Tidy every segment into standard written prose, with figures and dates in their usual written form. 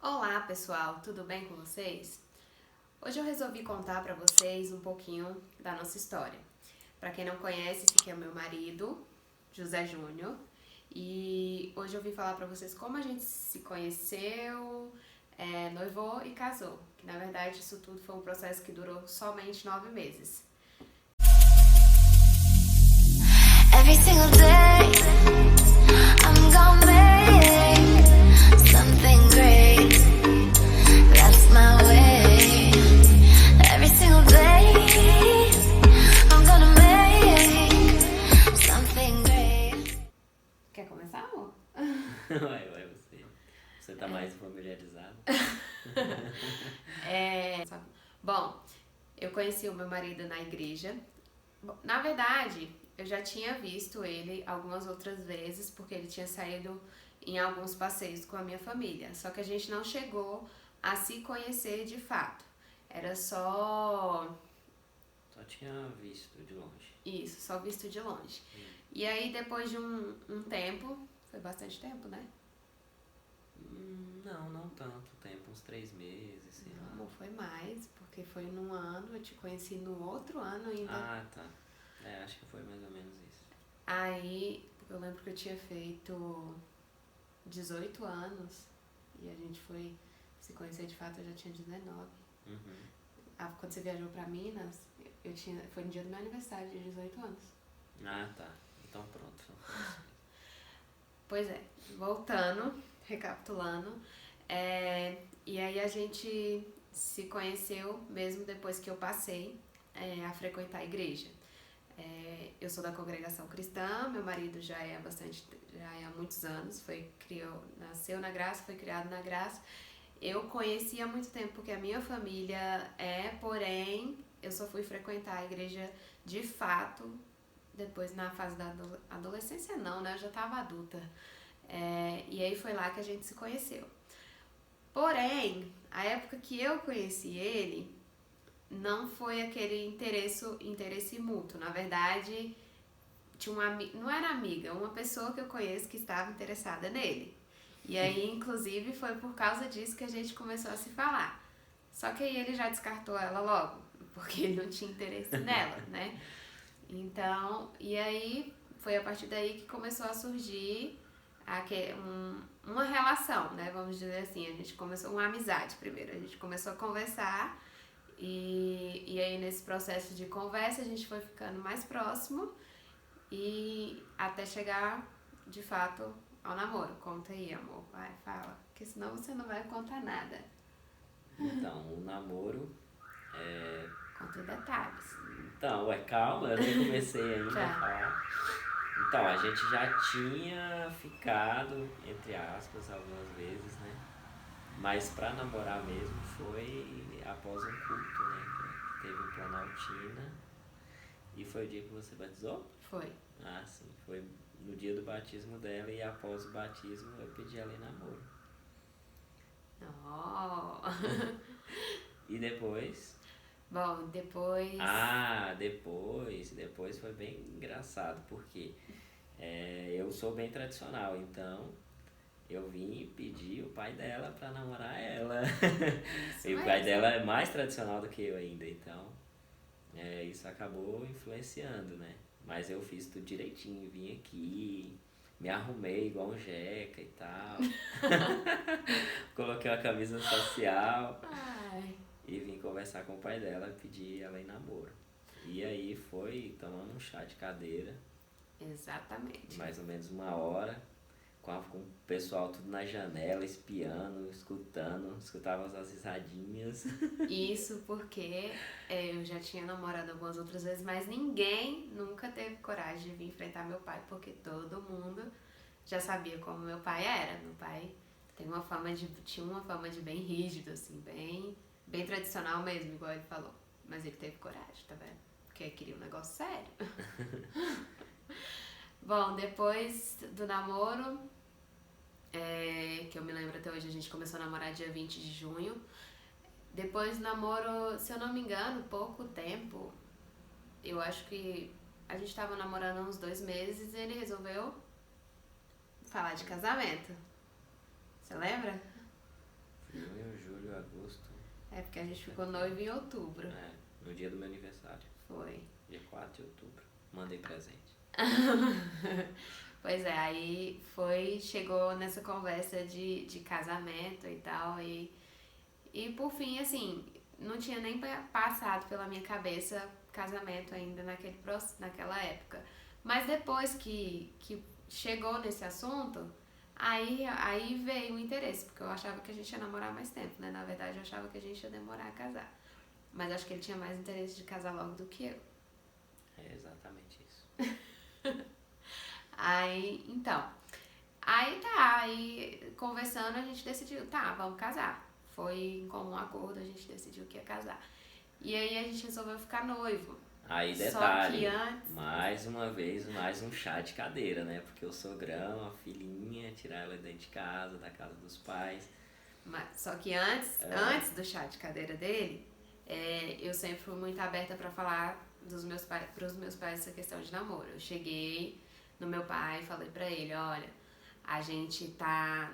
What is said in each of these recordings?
Olá pessoal, tudo bem com vocês? Hoje eu resolvi contar para vocês um pouquinho da nossa história. Para quem não conhece, esse aqui é o meu marido, José Júnior, e hoje eu vim falar para vocês como a gente se conheceu, noivou e casou. Que na verdade isso tudo foi um processo que durou somente 9 meses. Every single day, I'm gonna make something great. That's my way. Every single day, I'm gonna make something great. Quer começar, amor? Vai você tá mais familiarizado. Bom, eu conheci o meu marido na igreja. Bom, na verdade, eu já tinha visto ele algumas outras vezes, porque ele tinha saído em alguns passeios com a minha família. Só que a gente não chegou a se conhecer de fato. Era só Só tinha visto de longe. isso, só visto de longe. E aí, depois de um tempo, foi bastante tempo, né? Não tanto tempo, uns 3 meses, sei lá. Não foi mais, porque foi num ano, eu te conheci no outro ano ainda. Ah, tá. Acho que foi mais ou menos isso. Aí, eu lembro que eu tinha feito 18 anos e a gente foi se conhecer de fato, eu já tinha 19. Quando você viajou pra Minas, foi no dia do meu aniversário, de 18 anos. Ah, tá. Então pronto. Pois é, voltando, recapitulando, e aí a gente se conheceu mesmo depois que eu passei a frequentar a igreja. Eu sou da congregação cristã, meu marido já é há muitos anos, nasceu na graça, foi criado na graça. Eu conheci há muito tempo porque a minha família porém eu só fui frequentar a igreja de fato depois na fase da adolescência não, né? Eu já estava adulta. E aí foi lá que a gente se conheceu. Porém, a época que eu conheci ele, não foi aquele interesse mútuo. Na verdade, não era amiga, uma pessoa que eu conheço que estava interessada nele. E aí, inclusive, foi por causa disso que a gente começou a se falar. Só que aí ele já descartou ela logo, porque ele não tinha interesse nela, né? Então, e aí foi a partir daí que começou a surgir uma relação, né? Vamos dizer assim, a gente começou uma amizade primeiro. A gente começou a conversar e aí nesse processo de conversa a gente foi ficando mais próximo e até chegar de fato ao namoro. Conta aí, amor, vai, fala, porque senão você não vai contar nada. Então, o namoro Conta em detalhes. Então, calma, eu nem comecei ainda Tá. a falar. Então, a gente já tinha ficado, entre aspas, algumas vezes, né? Mas pra namorar mesmo foi após um culto, né? Que teve em Planaltina. E foi o dia que você batizou? Foi. Ah, sim. Foi no dia do batismo dela e após o batismo eu pedi ela em namoro. Oh. E depois? Bom, depois... Depois foi bem engraçado, porque eu sou bem tradicional, então eu vim pedir o pai dela pra namorar ela. E o pai dela é mais tradicional do que eu ainda, então isso acabou influenciando, né? Mas eu fiz tudo direitinho, vim aqui, me arrumei igual um jeca e tal. Coloquei uma camisa social. Ai. E vim conversar com o pai dela e pedir ela em namoro. E aí tomando um chá de cadeira. Exatamente. Mais ou menos 1 hora. Com o pessoal tudo na janela, espiando, escutava as risadinhas. Isso porque eu já tinha namorado algumas outras vezes, mas ninguém nunca teve coragem de vir enfrentar meu pai, porque todo mundo já sabia como meu pai era. Meu pai tinha uma fama de bem rígido, assim, bem tradicional mesmo, igual ele falou. Mas ele teve coragem, tá vendo? Porque queria um negócio sério. Bom, depois do namoro, que eu me lembro até hoje, a gente começou a namorar dia 20 de junho. Depois do namoro, se eu não me engano, pouco tempo, eu acho que a gente tava namorando uns 2 meses e ele resolveu falar de casamento. Você lembra? agosto. É porque a gente ficou noivo em outubro. É, no dia do meu aniversário. Foi. Dia 4 de outubro. Mandei presente. Pois é, aí chegou nessa conversa de casamento e tal, e por fim, assim, não tinha nem passado pela minha cabeça casamento ainda naquela época. Mas depois que chegou nesse assunto, aí veio o interesse, porque eu achava que a gente ia namorar mais tempo, né? Na verdade, eu achava que a gente ia demorar a casar. Mas acho que ele tinha mais interesse de casar logo do que eu. É exatamente isso. Aí conversando a gente decidiu, tá, vamos casar. Foi em comum acordo, a gente decidiu que ia casar. E aí a gente resolveu ficar noivo. Aí detalhe, mais uma vez, mais um chá de cadeira, né? Porque o sogrão, a filhinha, tirar ela dentro de casa, da casa dos pais. Só que antes do chá de cadeira dele, eu sempre fui muito aberta pra falar pros meus pais essa questão de namoro. Eu cheguei no meu pai e falei pra ele, olha, a gente tá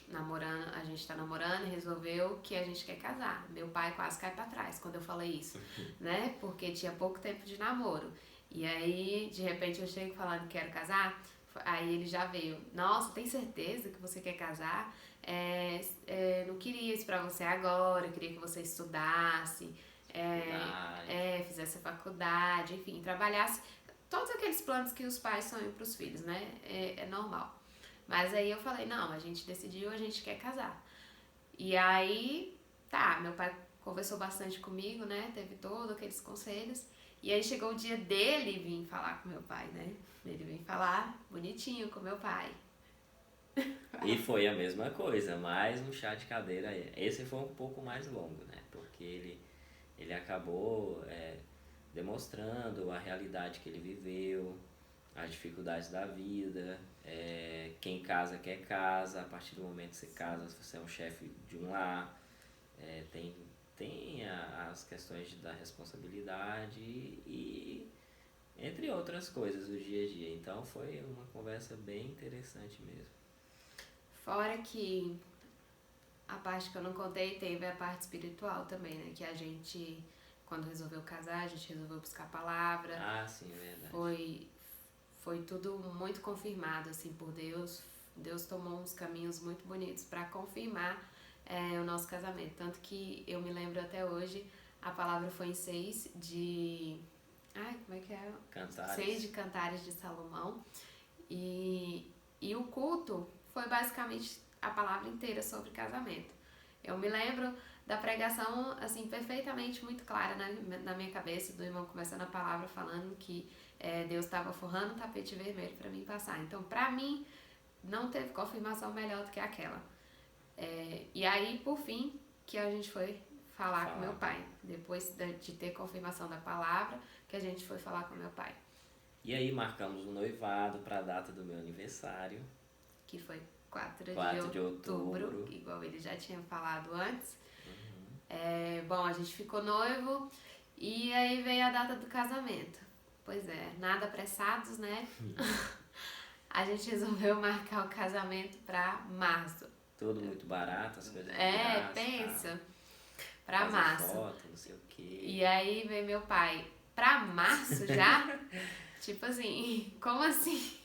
namorando e resolveu que a gente quer casar. Meu pai quase cai pra trás quando eu falei isso, né? Porque tinha pouco tempo de namoro. E aí, de repente, eu chego falando que quero casar, aí ele já veio, nossa, tem certeza que você quer casar? Não queria isso pra você agora, eu queria que você estudasse, fizesse faculdade, enfim, trabalhasse. Todos aqueles planos que os pais sonham pros filhos, né? É normal. Mas aí eu falei, não, a gente decidiu, a gente quer casar. E aí, tá, meu pai conversou bastante comigo, né? Teve todos aqueles conselhos. E aí chegou o dia dele vir falar com meu pai, né? Ele veio falar bonitinho com meu pai. E foi a mesma coisa, mais um chá de cadeira. Esse foi um pouco mais longo, né? Porque ele acabou demonstrando a realidade que ele viveu, as dificuldades da vida. Quem casa quer casa, a partir do momento que você casa, você é um chefe de um lar. Tem as questões da responsabilidade e entre outras coisas do dia a dia. Então foi uma conversa bem interessante mesmo. Fora que a parte que eu não contei, teve a parte espiritual também, né? Que a gente, quando resolveu casar, a gente resolveu buscar a palavra. Ah, sim, é verdade. Foi tudo muito confirmado, assim, por Deus. Deus tomou uns caminhos muito bonitos para confirmar o nosso casamento. Tanto que eu me lembro até hoje, a palavra foi em 6 de... Ai, como é que é? Cantares. 6 de Cantares de Salomão. E o culto foi basicamente a palavra inteira sobre casamento. Eu me lembro da pregação, assim, perfeitamente muito clara na minha cabeça, do irmão começando a palavra falando que Deus estava forrando o tapete vermelho para mim passar. Então, para mim, não teve confirmação melhor do que aquela. E aí, por fim, que a gente foi falar com meu pai. Depois de ter confirmação da palavra, que a gente foi falar com meu pai. E aí marcamos o noivado para a data do meu aniversário. Que foi 4 de outubro. Igual ele já tinha falado antes. Bom, a gente ficou noivo e aí veio a data do casamento. Pois é, nada apressados, né? A gente resolveu marcar o casamento pra março. Tudo muito barato, as coisas de graça, pensa. Pra março. Foto, não sei o quê. E aí veio meu pai, pra março já? Tipo assim, como assim?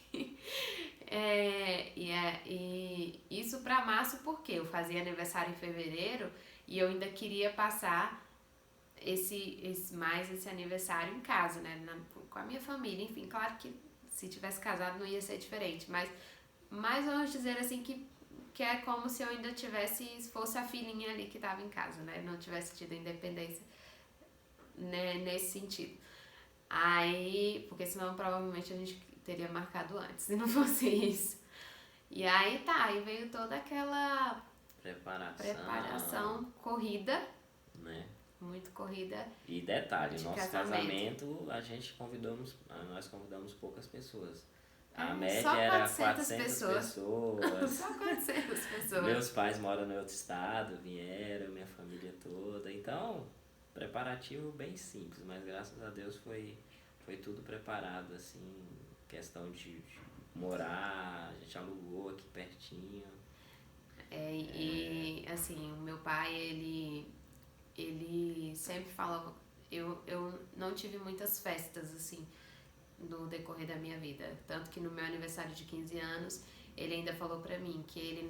E isso pra março porque eu fazia aniversário em fevereiro e eu ainda queria passar esse aniversário em casa, né? Com a minha família, enfim, claro que se tivesse casado não ia ser diferente, mas vamos dizer assim que é como se eu ainda fosse a filhinha ali que tava em casa, né? Não tivesse tido independência, né, nesse sentido. Aí, porque senão provavelmente a gente teria marcado antes, se não fosse isso. E aí aí veio toda aquela preparação corrida, né? Muito corrida. E detalhe, nosso casamento nós convidamos poucas pessoas. A média era 400 pessoas. Só 400 pessoas. Meus pais moram no outro estado, vieram, minha família toda. Então, preparativo bem simples, mas graças a Deus foi tudo preparado, assim, questão de morar, a gente alugou aqui pertinho. assim, o meu pai, ele sempre falava, eu não tive muitas festas, assim, no decorrer da minha vida. Tanto que no meu aniversário de 15 anos, ele ainda falou pra mim que ele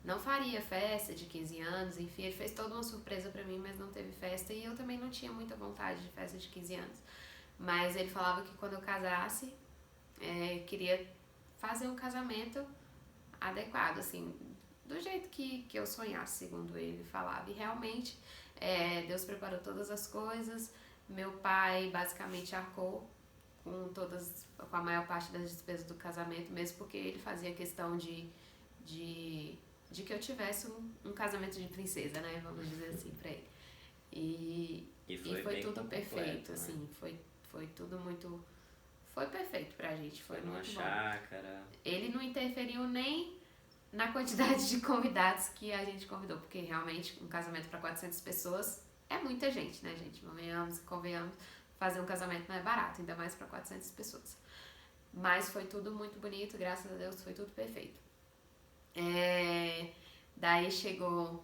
não faria festa de 15 anos, enfim, ele fez toda uma surpresa pra mim, mas não teve festa, e eu também não tinha muita vontade de festa de 15 anos. Mas ele falava que quando eu casasse, queria fazer um casamento adequado, assim, do jeito que eu sonhasse, segundo ele falava. E realmente, Deus preparou todas as coisas. Meu pai basicamente arcou com a maior parte das despesas do casamento, mesmo porque ele fazia questão de que eu tivesse um casamento de princesa, né? Vamos dizer assim pra ele. E foi tudo perfeito, né? Assim, foi tudo muito... Foi perfeito pra gente, foi numa muito chácara. bom. Ele não interferiu nem na quantidade de convidados que a gente convidou, porque realmente um casamento para 400 pessoas é muita gente, né, gente? Convenhamos, fazer um casamento não é barato, ainda mais para 400 pessoas. Mas foi tudo muito bonito, graças a Deus, foi tudo perfeito. Daí chegou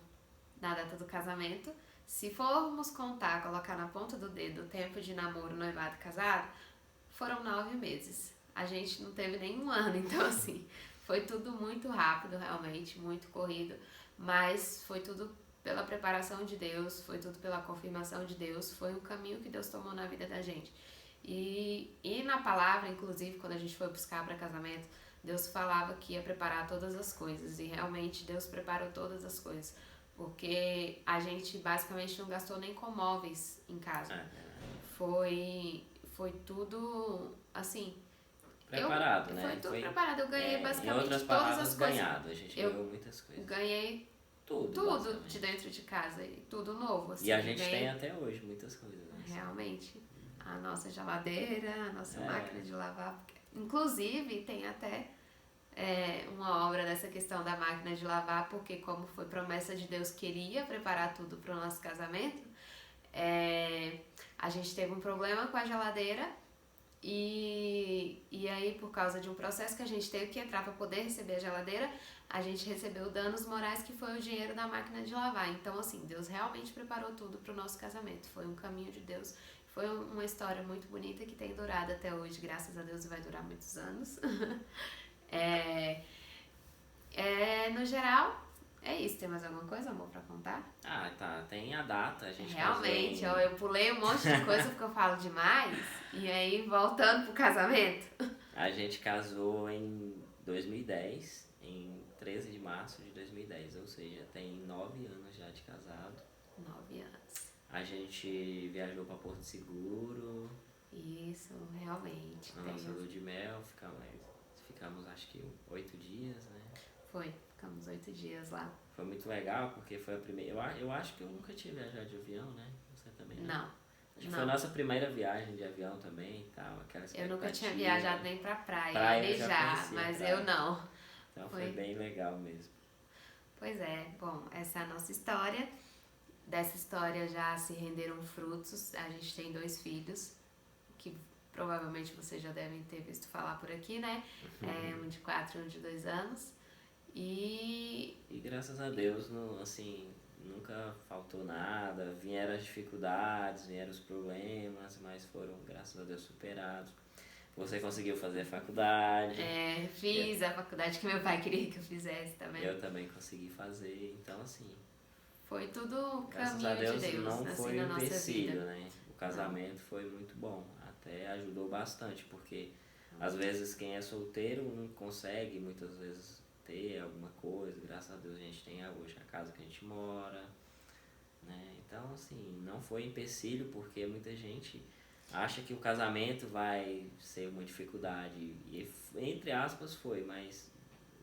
na data do casamento. Se formos contar, colocar na ponta do dedo o tempo de namoro, noivado e casado, foram 9 meses. A gente não teve nenhum ano, então assim, foi tudo muito rápido, realmente, muito corrido, mas foi tudo pela preparação de Deus, foi tudo pela confirmação de Deus, foi um caminho que Deus tomou na vida da gente. E na palavra, inclusive, quando a gente foi buscar para casamento, Deus falava que ia preparar todas as coisas, e realmente Deus preparou todas as coisas, porque a gente basicamente não gastou nem com móveis em casa. Foi tudo, assim... Preparado, né? Foi tudo preparado. Eu ganhei basicamente em outras todas as coisas. ganhado. A gente ganhou muitas coisas. Ganhei tudo de dentro de casa. E tudo novo, assim. E a gente tem até hoje muitas coisas. Né? Realmente. A nossa geladeira, a nossa máquina de lavar. Inclusive, tem até uma obra dessa questão da máquina de lavar, porque como foi promessa de Deus que ele ia preparar tudo para o nosso casamento, a gente teve um problema com a geladeira. E aí, por causa de um processo que a gente teve que entrar para poder receber a geladeira, a gente recebeu danos morais, que foi o dinheiro da máquina de lavar. Então, assim, Deus realmente preparou tudo para o nosso casamento. Foi um caminho de Deus. Foi uma história muito bonita que tem durado até hoje, graças a Deus, e vai durar muitos anos. No geral, é isso. Tem mais alguma coisa, amor, pra contar? Tá. Tem a data. A gente realmente, eu pulei um monte de coisa porque eu falo demais. E aí, voltando pro casamento. A gente casou em 2010, em 13 de março de 2010. Ou seja, tem 9 anos já de casado. 9 anos. A gente viajou pra Porto Seguro. Isso, realmente. Na nossa lua de mel, ficamos acho que 8 dias, né? Ficamos 8 dias lá. Foi muito legal, porque foi a primeira... Eu acho que eu nunca tinha viajado de avião, né? Você também não? Não. Acho que foi a nossa primeira viagem de avião também e tal, aquela expectativa. Eu nunca tinha viajado nem pra praia ele já, mas eu não. Então foi bem legal mesmo. Pois é, bom, essa é a nossa história. Dessa história já se renderam frutos. A gente tem 2 filhos, que provavelmente vocês já devem ter visto falar por aqui, né? Um de 4 e um de 2 anos. E graças a Deus, nunca faltou nada. Vieram as dificuldades, vieram os problemas, mas foram, graças a Deus, superados. Você conseguiu fazer a faculdade. Fiz a faculdade que meu pai queria que eu fizesse também. Eu também consegui fazer, então assim... Foi tudo graças caminho a Deus, de Deus, não assim, foi na nossa empecilho, vida. né? O casamento foi muito bom, até ajudou bastante, porque às vezes quem é solteiro não consegue muitas vezes ter alguma coisa. Graças a Deus a gente tem hoje a casa que a gente mora, né? Então assim, não foi empecilho, porque muita gente acha que o casamento vai ser uma dificuldade, e entre aspas foi, mas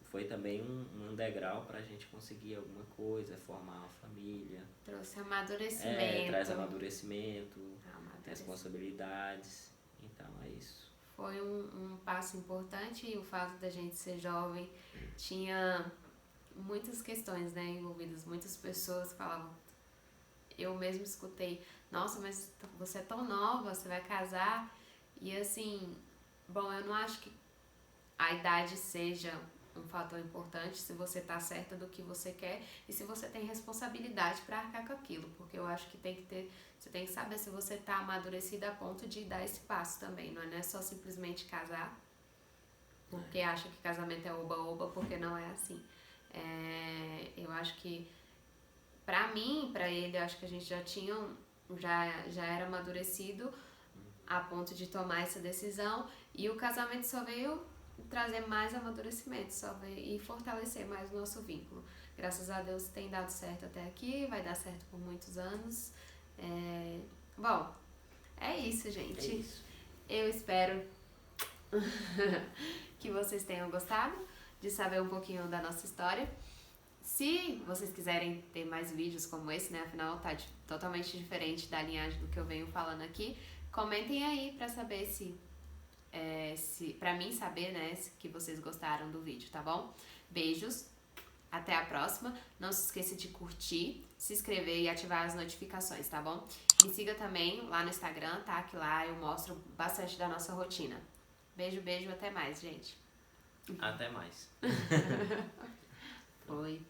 foi também um degrau pra gente conseguir alguma coisa, formar uma família. Trouxe amadurecimento. Traz amadurecimento, responsabilidades, então é isso. Foi um passo importante, e o fato da gente ser jovem tinha muitas questões, né, envolvidas. Muitas pessoas falavam, eu mesmo escutei, nossa, mas você é tão nova, você vai casar? E assim, bom, eu não acho que a idade seja um fator importante, se você tá certa do que você quer e se você tem responsabilidade para arcar com aquilo, porque eu acho que você tem que saber se você tá amadurecida a ponto de dar esse passo também, não é só simplesmente casar, porque acha que casamento é oba-oba, porque não é assim. Eu acho que pra mim, pra ele, eu acho que a gente já era amadurecido a ponto de tomar essa decisão, e o casamento só veio trazer mais amadurecimento, e fortalecer mais o nosso vínculo. Graças a Deus tem dado certo até aqui, vai dar certo por muitos anos. Bom, é isso, gente. É isso. Eu espero que vocês tenham gostado de saber um pouquinho da nossa história. Se vocês quiserem ter mais vídeos como esse, né? Afinal, tá totalmente diferente da linhagem do que eu venho falando aqui. Comentem aí pra saber pra mim saber, né, que vocês gostaram do vídeo, tá bom? Beijos, até a próxima. Não se esqueça de curtir, se inscrever e ativar as notificações, tá bom? Me siga também lá no Instagram, tá? Que lá eu mostro bastante da nossa rotina. Beijo, beijo, até mais, gente. Até mais. Foi.